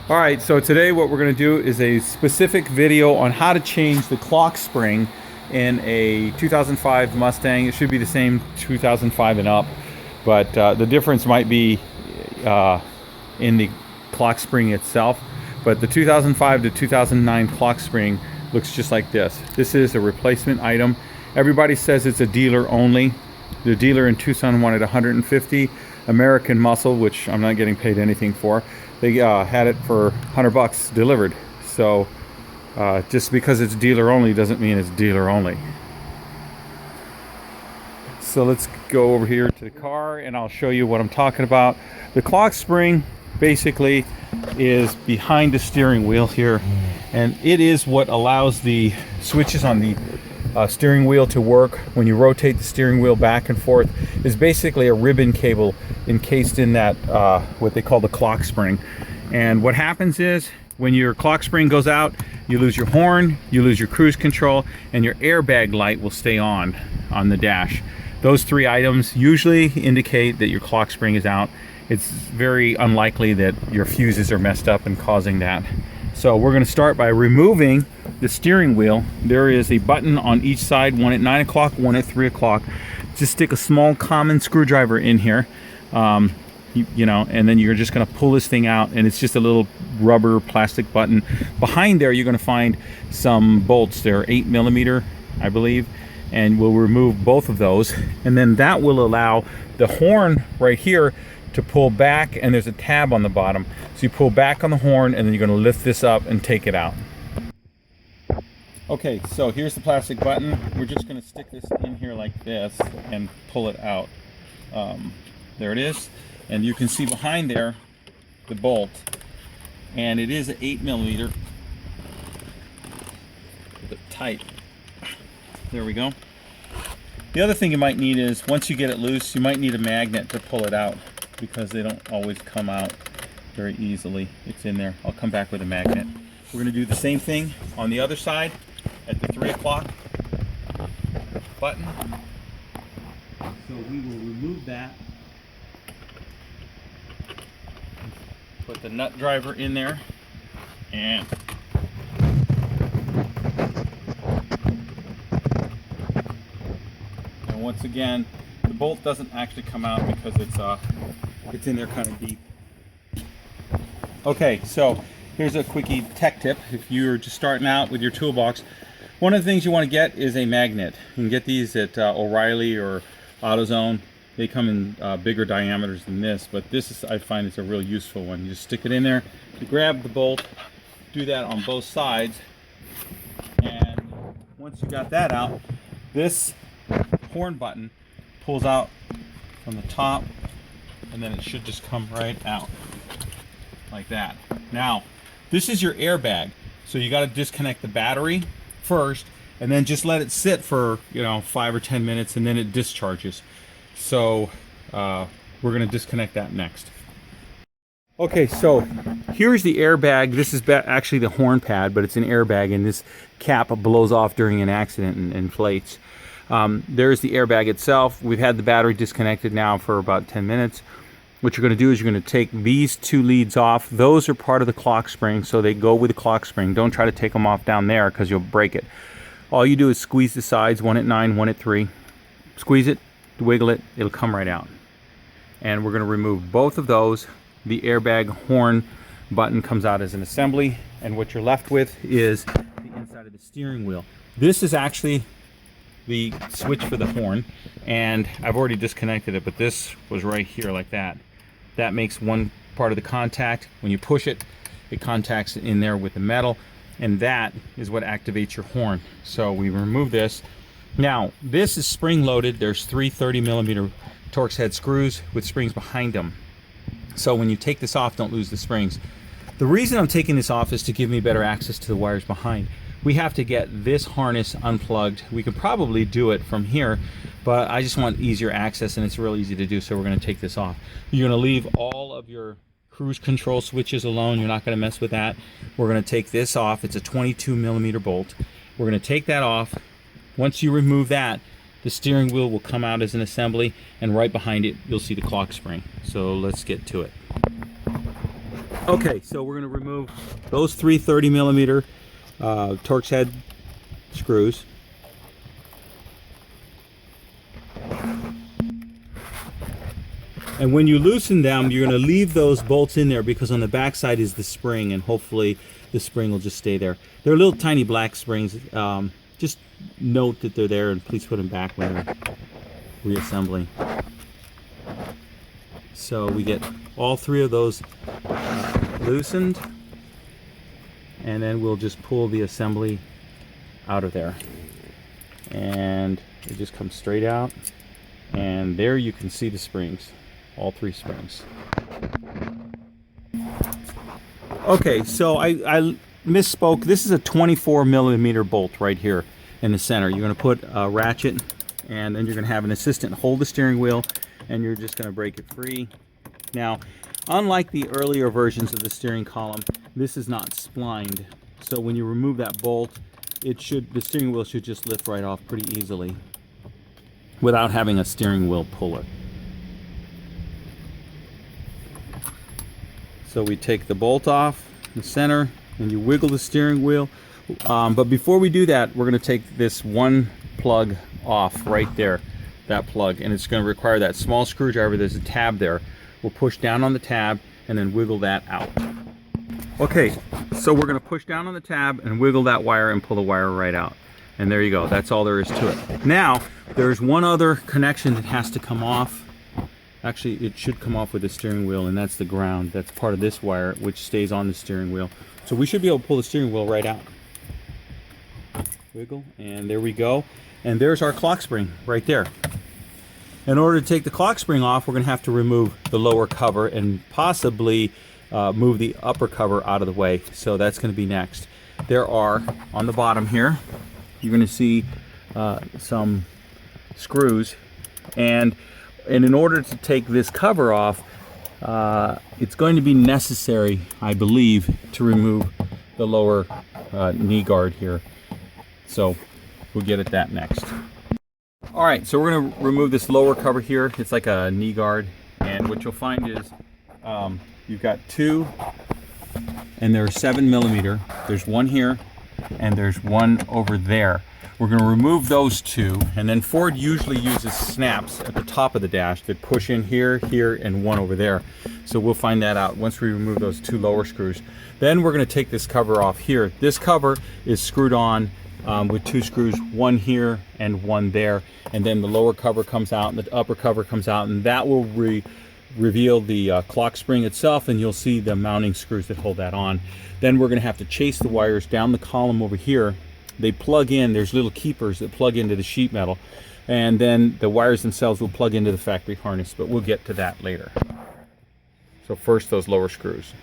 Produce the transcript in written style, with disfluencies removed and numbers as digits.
All right, so today what we're going to do is a specific video on how to change the clock spring in a 2005 Mustang. It should be the same 2005 and up, but the difference might be in the clock spring itself. But the 2005 to 2009 clock spring looks just like this. This is a replacement item. Everybody says it's a dealer only. The dealer in Tucson wanted 150. American Muscle, which I'm not getting paid anything for, they had it for $100 delivered. So just because it's dealer only doesn't mean it's dealer only. So let's go over here to the car and I'll show you what I'm talking about. The clock spring basically is behind the steering wheel here, and it is what allows the switches on the steering wheel to work. When you rotate the steering wheel back and forth, is basically a ribbon cable encased in that what they call the clock spring. And what happens is when your clock spring goes out, you lose your horn, you lose your cruise control, and your airbag light will stay on the dash. Those three items usually indicate that your clock spring is out. It's very unlikely that your fuses are messed up and causing that. So we're going to start by removing the steering wheel. There is a button on each side, one at 9 o'clock, one at 3 o'clock. Just stick a small common screwdriver in here, you know, and then you're just going to pull this thing out, and it's just a little rubber plastic button. Behind there, you're going to find some bolts. They're 8mm, I believe, and we'll remove both of those, and then that will allow the horn right here to pull back, and there's a tab on the bottom. So you pull back on the horn, and then you're going to lift this up and take it out. Okay, so here's the plastic button. We're just going to stick this in here like this and pull it out. There it is. And you can see behind there the bolt, and it is 8mm. A bit tight. There we go. The other thing you might need is, once you get it loose, you might need a magnet to pull it out, because they don't always come out very easily. It's in there. I'll come back with a magnet. We're going to do the same thing on the other side at the 3 o'clock button. So we will remove that. Put the nut driver in there, and once again, the bolt doesn't actually come out because it's in there kind of deep. Okay, so here's a quickie tech tip. If you're just starting out with your toolbox, one of the things you want to get is a magnet. You can get these at O'Reilly or AutoZone. They come in bigger diameters than this, but this is, I find it's a real useful one. You just stick it in there, you grab the bolt, do that on both sides, and once you got that out, this horn button pulls out from the top, and then it should just come right out like that. Now, this is your airbag, so you got to disconnect the battery first, and then just let it sit for 5 or 10 minutes, and then it discharges. So we're going to disconnect that next. Okay, so here's the airbag. This is actually the horn pad, but it's an airbag, and this cap blows off during an accident and inflates. There's the airbag itself. We've had the battery disconnected now for about 10 minutes. What you're going to do is you're going to take these two leads off. Those are part of the clock spring, so they go with the clock spring. Don't try to take them off down there, because you'll break it. All you do is squeeze the sides, one at 9, one at 3. Squeeze it, wiggle it, it'll come right out. And we're going to remove both of those. The airbag horn button comes out as an assembly, and what you're left with is the inside of the steering wheel. This is actually the switch for the horn, and I've already disconnected it, but this was right here like that. That makes one part of the contact. When you push it, it contacts in there with the metal, and that is what activates your horn. So we remove this. Now, this is spring loaded. There's 3 30mm Torx head screws with springs behind them. So when you take this off, don't lose the springs. The reason I'm taking this off is to give me better access to the wires behind. We have to get this harness unplugged. We could probably do it from here, but I just want easier access, and it's real easy to do, so we're going to take this off. You're going to leave all of your cruise control switches alone. You're not going to mess with that. We're going to take this off. It's a 22mm bolt. We're going to take that off. Once you remove that, the steering wheel will come out as an assembly, and right behind it you'll see the clock spring. So let's get to it. Okay, so we're going to remove those three 30mm Torx head screws. And when you loosen them, you're going to leave those bolts in there because on the back side is the spring, and hopefully the spring will just stay there. They're little tiny black springs. Just note that they're there, and please put them back when you're reassembling. So we get all three of those loosened, and then we'll just pull the assembly out of there. And it just comes straight out, and there you can see the springs. All three springs. Okay, so I misspoke. This is a 24mm bolt right here in the center. You're going to put a ratchet, and then you're going to have an assistant hold the steering wheel, and you're just going to break it free. Now, unlike the earlier versions of the steering column, this is not splined. So when you remove that bolt, the steering wheel should just lift right off pretty easily without having a steering wheel puller. So we take the bolt off the center and you wiggle the steering wheel. But before we do that, we're going to take this one plug off right there, that plug, and it's going to require that small screwdriver. There's a tab there. We'll push down on the tab and then wiggle that out. Okay, so we're going to push down on the tab and wiggle that wire and pull the wire right out. And there you go. That's all there is to it. Now, there's one other connection that has to come off. Actually, it should come off with the steering wheel, and that's the ground. That's part of this wire, which stays on the steering wheel. So we should be able to pull the steering wheel right out. Wiggle, and there we go. And there's our clock spring right there. In order to take the clock spring off, we're going to have to remove the lower cover and possibly move the upper cover out of the way. So that's going to be next. There are, on the bottom here, you're going to see some screws, and in order to take this cover off, it's going to be necessary, I believe, to remove the lower knee guard here. So we'll get at that next. All right, so we're going to remove this lower cover here. It's like a knee guard, and what you'll find is you've got two, and they're 7mm. There's one here, and there's one over there. We're going to remove those two, and then Ford usually uses snaps at the top of the dash that push in here, here, and one over there. So we'll find that out once we remove those two lower screws. Then we're going to take this cover off here. This cover is screwed on with two screws, one here and one there, and then the lower cover comes out and the upper cover comes out, and that will reveal the clock spring itself, and you'll see the mounting screws that hold that on. Then we're going to have to chase the wires down the column over here. They plug in, there's little keepers that plug into the sheet metal, and then the wires themselves will plug into the factory harness, but we'll get to that later. So first, those lower screws.